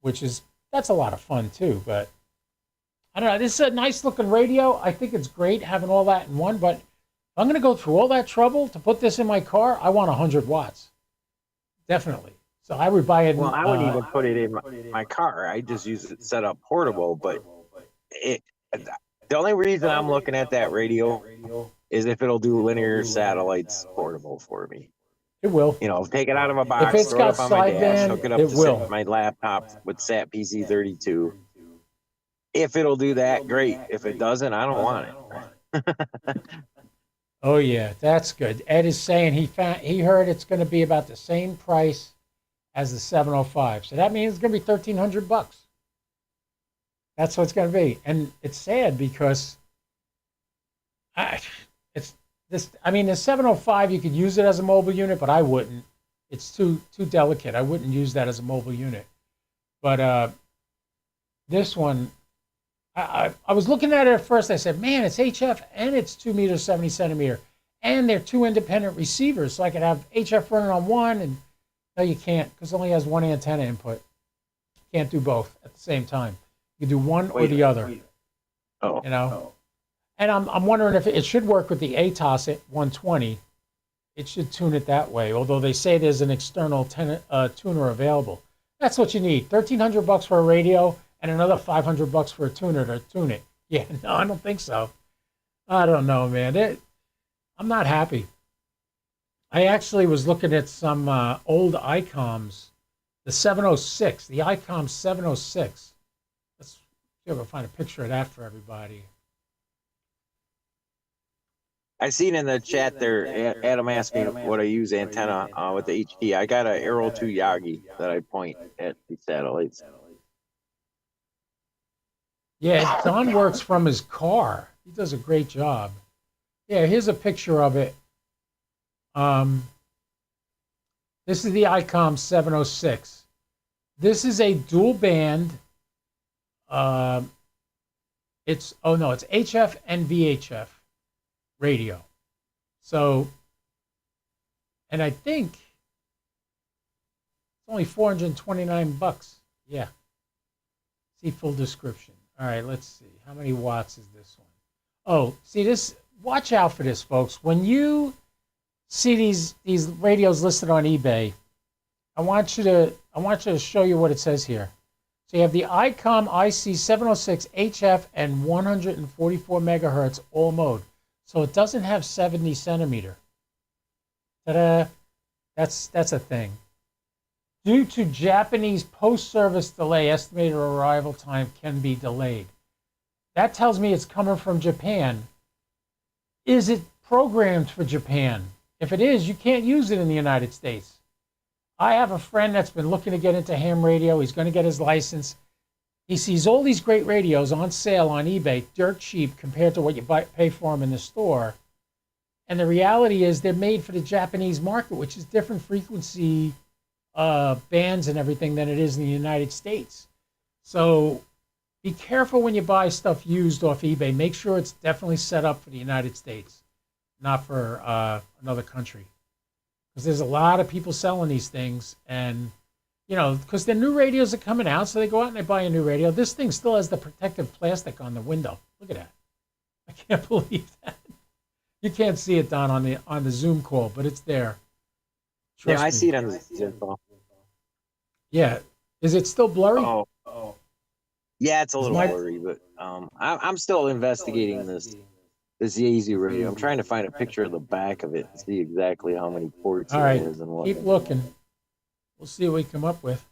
that's a lot of fun too. But I don't know. This is a nice looking radio. I think it's great having all that in one. But if I'm going to go through all that trouble to put this in my car, I want 100 watts. Definitely. So I would buy it. Well, I wouldn't even put it in my car. I just use it set up portable. But the only reason I'm looking at that radio is if it'll do linear satellites portable for me. It will. You know, take it out of a box, if it's throw got it up on my dash, hook it up to will. my laptop with Sat PC 32. If it'll do that, great. If it doesn't, I don't want it. Oh yeah, that's good. Ed is saying he heard it's going to be about the same price as the 705. So that means it's going to be 1,300 bucks. That's what it's going to be. And it's sad because the 705, you could use it as a mobile unit, but I wouldn't. It's too delicate. I wouldn't use that as a mobile unit. But this one, I was looking at it at first. I said, man, it's HF and it's 2 meters 70 centimeter, and they're two independent receivers, so I could have HF running on one. And no, you can't, because it only has one antenna input. You can't do both at the same time. You do one or the other. Oh, you know. And I'm wondering if it should work with the ATOS at 120. It should tune it that way. Although they say there's an external tuner available. That's what you need. 1,300 bucks for a radio and another 500 bucks for a tuner to tune it. Yeah, no, I don't think so. I don't know, man. I'm not happy. I actually was looking at some old ICOMs, the 706, the ICOM 706. Let's see if I can find a picture of that for everybody. I seen in the chat there, Adam asked me what I use antenna with the HT. I got an Arrow 2 Yagi that I point at the satellites. Yeah, Don works from his car. He does a great job. Yeah, here's a picture of it. Um, this is the ICOM 706. This is a dual band. Uh, it's HF and VHF radio. So, and I think it's only $429. Yeah. See full description. All right, let's see. How many watts is this one? Oh, see this. Watch out for this, folks. When you see these radios listed on eBay, I want you to show you what it says here. So you have the ICOM IC 706 HF and 144 megahertz all mode. So it doesn't have 70 centimeter. Ta-da! That's a thing. Due to Japanese post-service delay, estimated arrival time can be delayed. That tells me it's coming from Japan. Is it programmed for Japan? If it is, you can't use it in the United States. I have a friend that's been looking to get into ham radio. He's going to get his license. He sees all these great radios on sale on eBay, dirt cheap compared to what you pay for them in the store. And the reality is they're made for the Japanese market, which is different frequency bands and everything than it is in the United States. So be careful when you buy stuff used off eBay. Make sure it's definitely set up for the United States, not for another country. Because there's a lot of people selling these things, and because the new radios are coming out, so they go out and they buy a new radio. This thing still has the protective plastic on the window. Look at that. I can't believe that. You can't see it, Don, on the Zoom call, but it's there. Trust me. I see it on the Zoom call. Yeah. Is it still blurry? Oh. Yeah, it's a little blurry, but I'm still investigating this Yaesu radio. I'm trying to find a picture of the back of it and see exactly how many ports it is and what. Keep looking. We'll see what we come up with.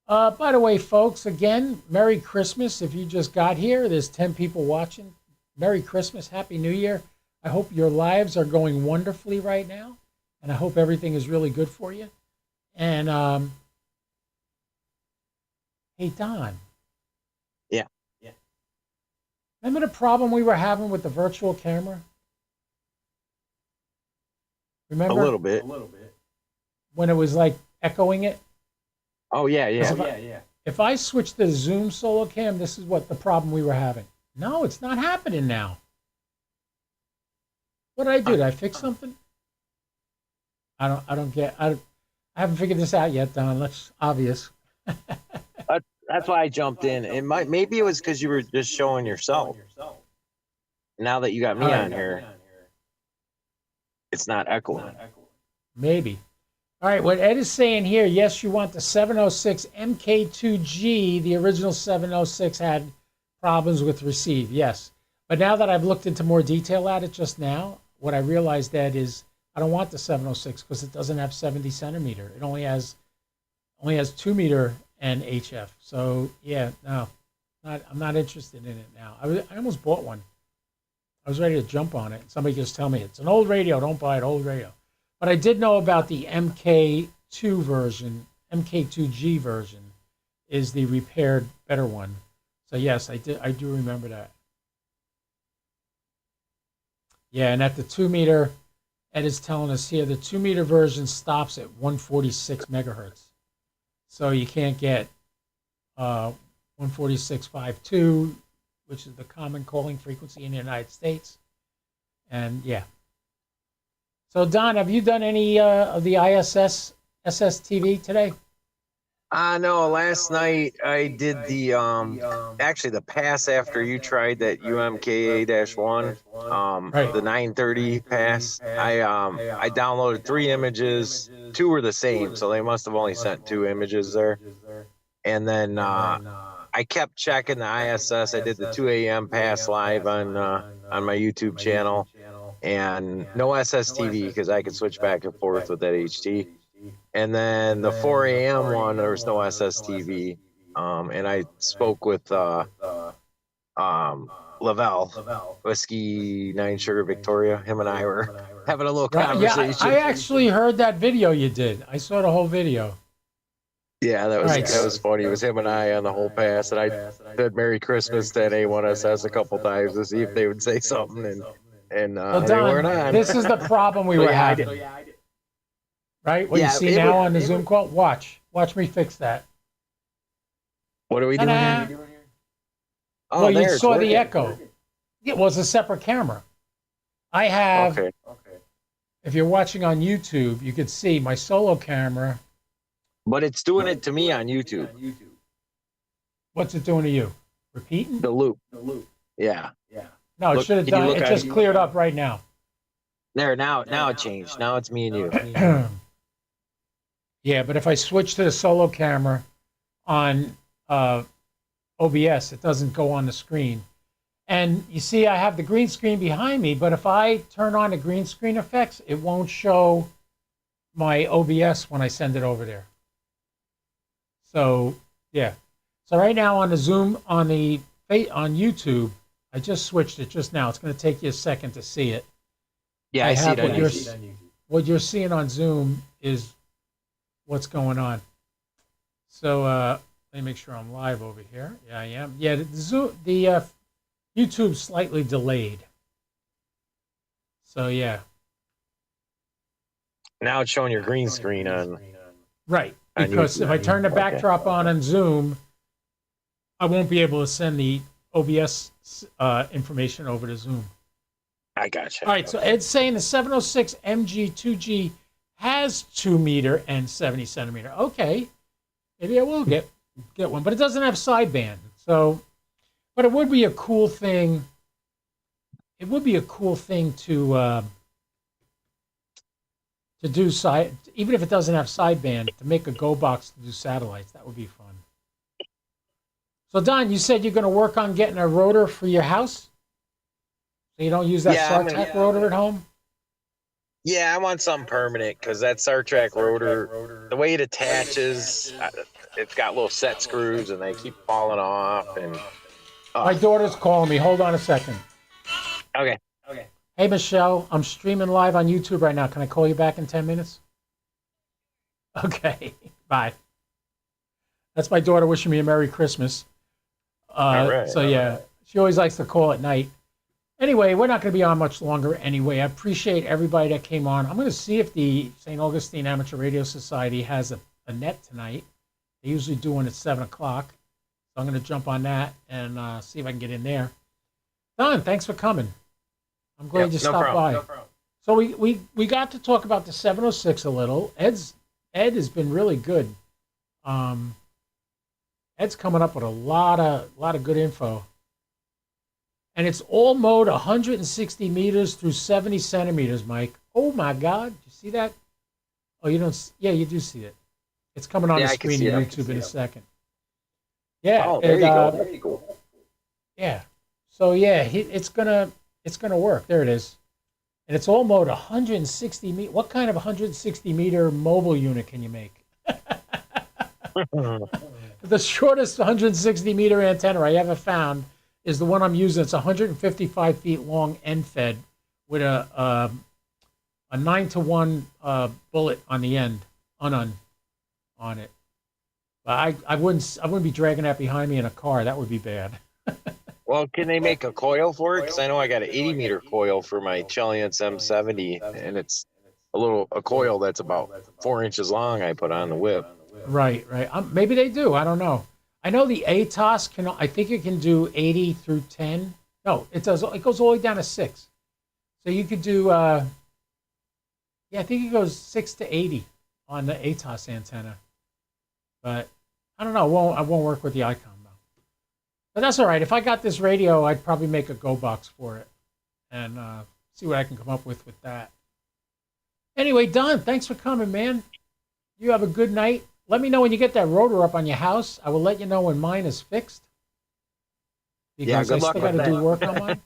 By the way, folks, again, Merry Christmas. If you just got here, there's 10 people watching. Merry Christmas. Happy New Year. I hope your lives are going wonderfully right now, and I hope everything is really good for you. And, hey, Don. Yeah. Remember the problem we were having with the virtual camera? Remember? A little bit. When it was like echoing it? Oh, yeah. If I switch to Zoom solo cam, this is what the problem we were having. No, it's not happening now. What did I do? Did I fix something? I haven't figured this out yet, Don. That's obvious. That's why I jumped in. Maybe it was because you were just showing yourself. Now that you got me on here, it's not echoing. Maybe. All right, what Ed is saying here, yes, you want the 706 MK2G. The original 706 had problems with receive, yes. But now that I've looked into more detail at it just now, what I realized, Ed, is I don't want the 706 because it doesn't have 70 centimeter. It only has 2 meter and HF. So yeah, no, I'm not interested in it now. I almost bought one. I was ready to jump on it. Somebody just tell me it's an old radio. Don't buy it, old radio. But I did know about the MK2 version. MK2G version is the repaired, better one. So yes, I do remember that. Yeah, and at the 2 meter, Ed is telling us here, the 2 meter version stops at 146 megahertz. So you can't get 146.52, which is the common calling frequency in the United States. And yeah. So Don, have you done any of the ISS SSTV today? No, last night I did the actually the pass after you tried that UMKA-1, Right. the 930 pass. I downloaded 3 images. 2 were the same, so they must have only sent 2 images there. And then I kept checking the ISS. I did the 2 a.m. pass live on my YouTube channel, and no SSTV because I could switch back and forth with that HT. And then the 4 a.m. one, there was no SSTV. And I spoke with Lavelle, Whiskey 9 Sugar Victoria. Him and I were having a little conversation. Yeah, I actually heard that video you did. I saw the whole video. Yeah, All right. that was funny. It was him and I on the whole pass, and I said "Merry Christmas" to A1SS a couple times to see if they would say something, and So they weren't Don, on. this is the problem we So were yeah, I did. having, right? What you Yeah, see it was. now on the Zoom call. Watch me fix that. What are we doing Ta-da! here? Well, Oh, you there it's saw the working. echo. It was a separate camera. I have, Okay, if you're watching on YouTube, you could see my solo camera. but it's doing it to me on YouTube. What's it doing to you? Repeating? The loop. Yeah. No, it Look, should have can you done. look It at just cleared up right now. there now? Now it changed. Now it's me and you. Yeah, but if I switch to the solo camera on OBS, it doesn't go on the screen. And you see, I have the green screen behind me, but if I turn on the green screen effects, it won't show my OBS when I send it over there. So, yeah. So right now on the Zoom, on YouTube, I just switched it just now. It's going to take you a second to see it. Yeah, I see it on what YouTube. what you're seeing on Zoom is what's going on. So let me make sure I'm live over here. Yeah, I am. Yeah, the YouTube's slightly delayed. So yeah, Now it's showing your green screen on. right. On Because YouTube. if I turn the Okay. backdrop on Zoom, I won't be able to send the OBS information over to Zoom. I gotcha. All right. So Ed's saying the 706 MG2G has 2 meter and 70 centimeter. Okay, maybe I will get one, but it doesn't have sideband. So, but it would be a cool thing. It would be a cool thing to do side, even if it doesn't have sideband, to make a Go box to do satellites. That would be fun. So Don, you said you're going to work on getting a rotor for your house, so you don't use that Yeah, StarTech rotor at home. Yeah, I want something permanent because that Star Trek rotor, the way it attaches, it's got little set screws and they keep falling off. And My daughter's calling me. Hold on a second. okay, Hey Michelle, I'm streaming live on YouTube right now. Can I call you back in 10 minutes? Okay, bye. That's my daughter wishing me a Merry Christmas. All right. So yeah, she always likes to call at night. Anyway, we're not going to be on much longer anyway. I appreciate everybody that came on. I'm going to see if the St. Augustine Amateur Radio Society has a net tonight. They usually do one at 7 o'clock. So I'm going to jump on that and see if I can get in there. Don, thanks for coming. I'm glad you stopped by. No problem. So we got to talk about the 706 a little. Ed has been really good. Ed's coming up with a lot of good info. And it's all mode 160 meters through 70 centimeters, Mike. Oh my God. You see that? Oh, you don't? Yeah, you do see it. It's coming on the screen on YouTube in a second. Yeah. Oh, there you go. There you go. Yeah. So yeah, it's gonna work. There it is. And it's all mode 160 meters. What kind of 160 meter mobile unit can you make? The shortest 160 meter antenna I ever found is the one I'm using. It's 155 feet long, end fed, with a 9-to-1 bullet on the end, on it. But I wouldn't be dragging that behind me in a car. That would be bad. Well, can they make a coil for it? Because I know I got an 80 meter coil for my Chelliance M70, and it's a coil that's about 4 inches long. I put on the whip. Right. Maybe they do. I don't know. I know the ATOS can. I think it can do 80 through 10. No, it does. It goes all the way down to 6. So you could do. Yeah, I think it goes 6 to 80 on the ATOS antenna. But I don't know. I won't work with the Icon though. But that's all right. If I got this radio, I'd probably make a Go box for it and see what I can come up with that. Anyway, Don, thanks for coming, man. You have a good night. Let me know when you get that rotor up on your house. I will let you know when mine is fixed. Because good I luck still got to with do that. work on mine.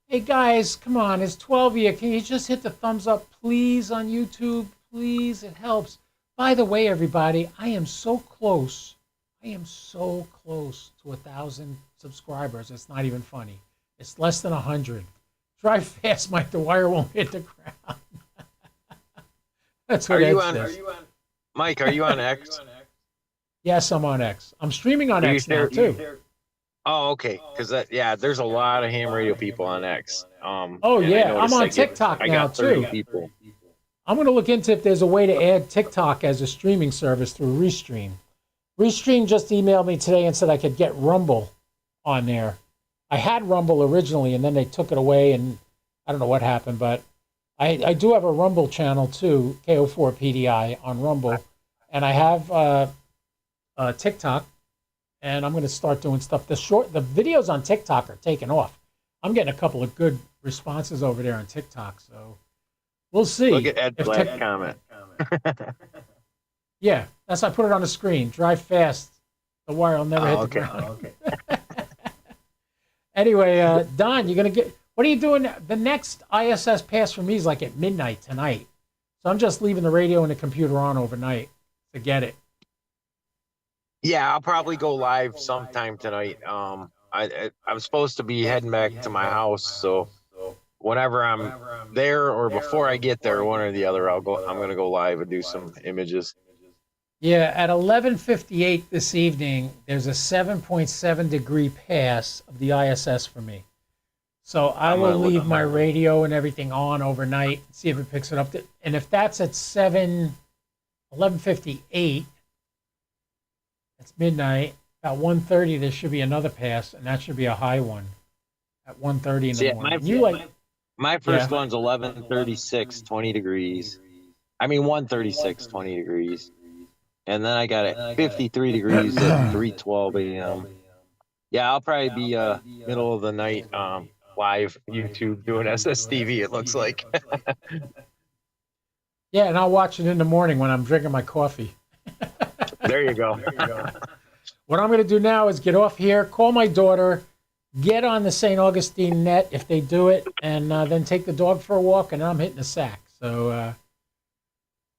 Hey guys, come on. It's 12 of you. Can you just hit the thumbs up, please, on YouTube? Please, it helps. By the way, everybody, I am so close. I am so close to 1,000 subscribers. It's not even funny. It's less than 100. Drive fast, Mike. The wire won't hit the ground. That's what Ed says. Mike, are you on X? Yes, I'm on X. I'm streaming on Do you X now share? too. Oh, okay. Because yeah, there's a lot of ham radio people on X. Oh And I yeah, I'm noticed on TikTok I now got 30 too. people. I'm going to look into if there's a way to add TikTok as a streaming service through Restream. Restream just emailed me today and said I could get Rumble on there. I had Rumble originally, and then they took it away, and I don't know what happened, but I do have a Rumble channel too, KO4PDI on Rumble, and I have TikTok, and I'm going to start doing stuff. The videos on TikTok are taking off. I'm getting a couple of good responses over there on TikTok, so we'll see. Look at Ed Black comment. Yeah, that's I put it on the screen. Drive fast. The wire will never hit the ground. Okay. Anyway, Don, you're gonna get. What are you doing? The next ISS pass for me is like at midnight tonight, so I'm just leaving the radio and the computer on overnight to get it. Yeah, I'll probably go live sometime tonight. I'm supposed to be heading back to my house, so whenever I'm there or before I get there, one or the other, I'm gonna go live and do some images. Yeah, at 11:58 this evening, there's a 7.7 degree pass of the ISS for me. So I will leave my radio and everything on overnight, see if it picks it up. And if that's at 11:58, it's midnight. About 1:30, there should be another pass, and that should be a high one at 1:30 in the morning. My first one's 11:36, 20 degrees. I mean 1:36, 20 degrees. And then I got it 53 degrees at 3:12 a.m. Yeah, I'll probably be middle of the night live YouTube doing SSTV, it looks like. Yeah, and I'll watch it in the morning when I'm drinking my coffee. There you go. What I'm going to do now is get off here, call my daughter, get on the St. Augustine net if they do it, and then take the dog for a walk, and I'm hitting the sack. So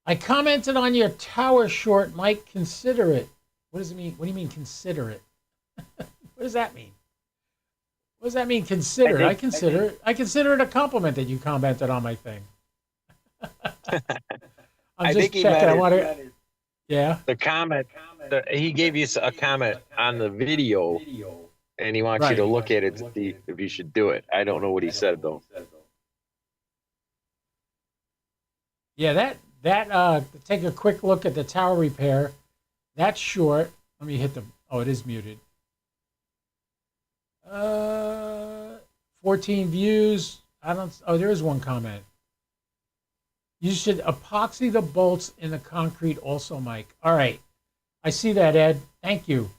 I commented on your tower short, Mike. Consider it. What does it mean? What do you mean, consider it? What does that mean? What does that mean, consider it? I consider it a compliment that you commented on my thing. I'm just checking. Yeah. The comment, he gave you a comment on the video, and he wants you to look at it to see if you should do it. I don't know what he said, though. Yeah, take a quick look at the tower repair. That's short. Let me hit oh, it is muted. 14 views. There is one comment. You should epoxy the bolts in the concrete also, Mike. All right. I see that, Ed. Thank you.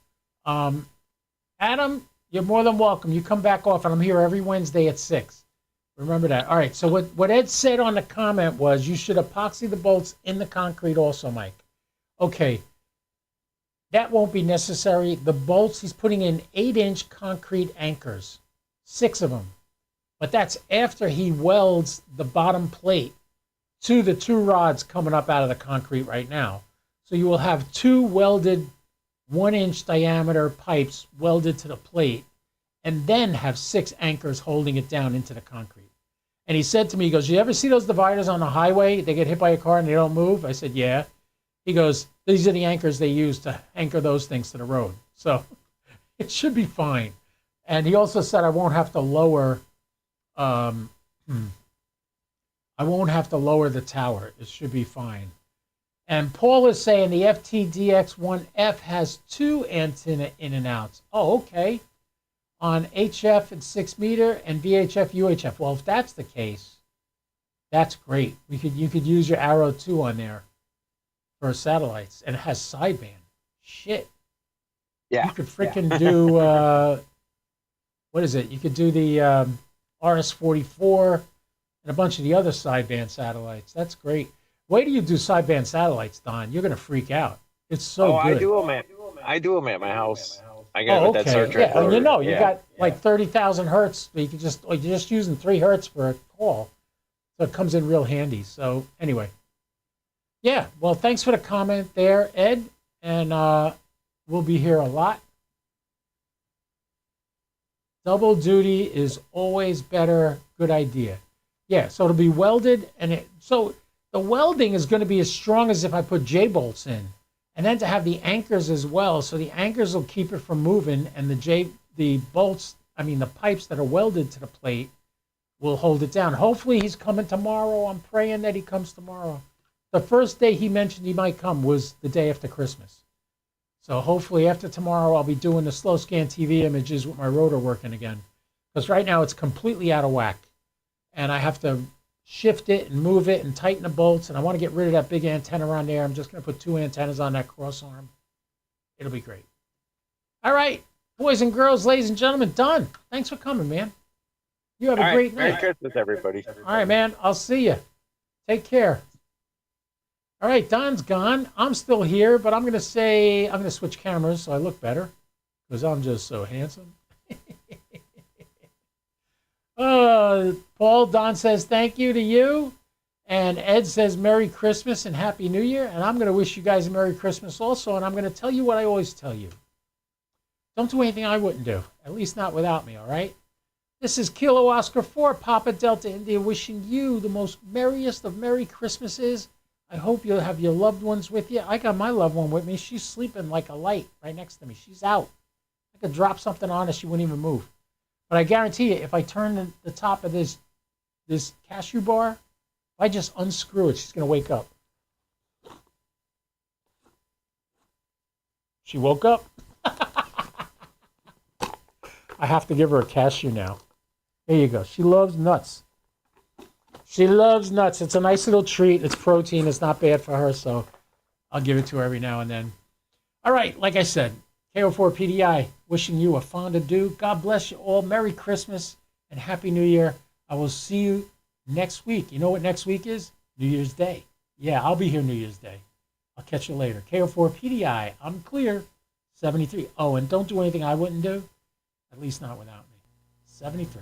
Adam, you're more than welcome. You come back off, and I'm here every Wednesday at 6. Remember that. All right. So what Ed said on the comment was you should epoxy the bolts in the concrete also, Mike. Okay. That won't be necessary. The bolts, he's putting in 8-inch concrete anchors, 6 of them. But that's after he welds the bottom plate to the 2 rods coming up out of the concrete right now. So you will have 2 welded 1-inch diameter pipes welded to the plate, and then have 6 anchors holding it down into the concrete. And he said to me, he goes, you ever see those dividers on the highway? They get hit by a car and they don't move? I said, yeah. He goes, these are the anchors they use to anchor those things to the road. So it should be fine. And he also said I won't have to lower the tower. It should be fine. And Paul is saying the FTDX1F has 2 antenna in and outs. Oh, okay. On HF and 6 meter and VHF, UHF. Well, if that's the case, that's great. You could use your Arrow 2 on there for satellites, and it has sideband. Shit. Yeah. You could freaking do what is it? You could do the RS-44 and a bunch of the other sideband satellites. That's great. Wait till you do sideband satellites, Don. You're gonna freak out. It's so good. I do them at my house. I got that Star Trek. Yeah, and you got like 30,000 hertz. But you're just using 3 hertz for a call, so it comes in real handy. So anyway, yeah. Well, thanks for the comment there, Ed, and we'll be here a lot. Double duty is always better. Good idea. Yeah. So it'll be welded, so the welding is going to be as strong as if I put J bolts in. And then to have the anchors as well, so the anchors will keep it from moving, and the bolts, I mean the pipes that are welded to the plate will hold it down. Hopefully he's coming tomorrow. I'm praying that he comes tomorrow. The first day he mentioned he might come was the day after Christmas. So hopefully after tomorrow I'll be doing the slow scan TV images with my rotor working again. Because right now it's completely out of whack. And I have to shift it and move it and tighten the bolts. And I want to get rid of that big antenna around there. I'm just going to put 2 antennas on that cross arm. It'll be great. All right, boys and girls, ladies and gentlemen, Don, thanks for coming, man. You have a great night. Merry Christmas, everybody. All right, man. I'll see you. Take care. All right, Don's gone. I'm still here, but I'm going to switch cameras so I look better because I'm just so handsome. Paul, Don says thank you to you. And Ed says Merry Christmas and Happy New Year. And I'm going to wish you guys a Merry Christmas also. And I'm going to tell you what I always tell you. Don't do anything I wouldn't do, at least not without me, all right? This is Kilo Oscar 4, Papa Delta India, wishing you the most merriest of Merry Christmases. I hope you'll have your loved ones with you. I got my loved one with me. She's sleeping like a light right next to me. She's out. I could drop something on her, she wouldn't even move. But I guarantee you, if I turn the top of this cashew bar, if I just unscrew it, she's going to wake up. She woke up. I have to give her a cashew now. There you go. She loves nuts. She loves nuts. It's a nice little treat. It's protein. It's not bad for her, so I'll give it to her every now and then. All right, like I said, KO4PDI, wishing you a fond adieu. God bless you all. Merry Christmas and Happy New Year. I will see you next week. You know what next week is? New Year's Day. Yeah, I'll be here New Year's Day. I'll catch you later. KO4PDI, I'm clear. 73. Oh, and don't do anything I wouldn't do. At least not without me. 73.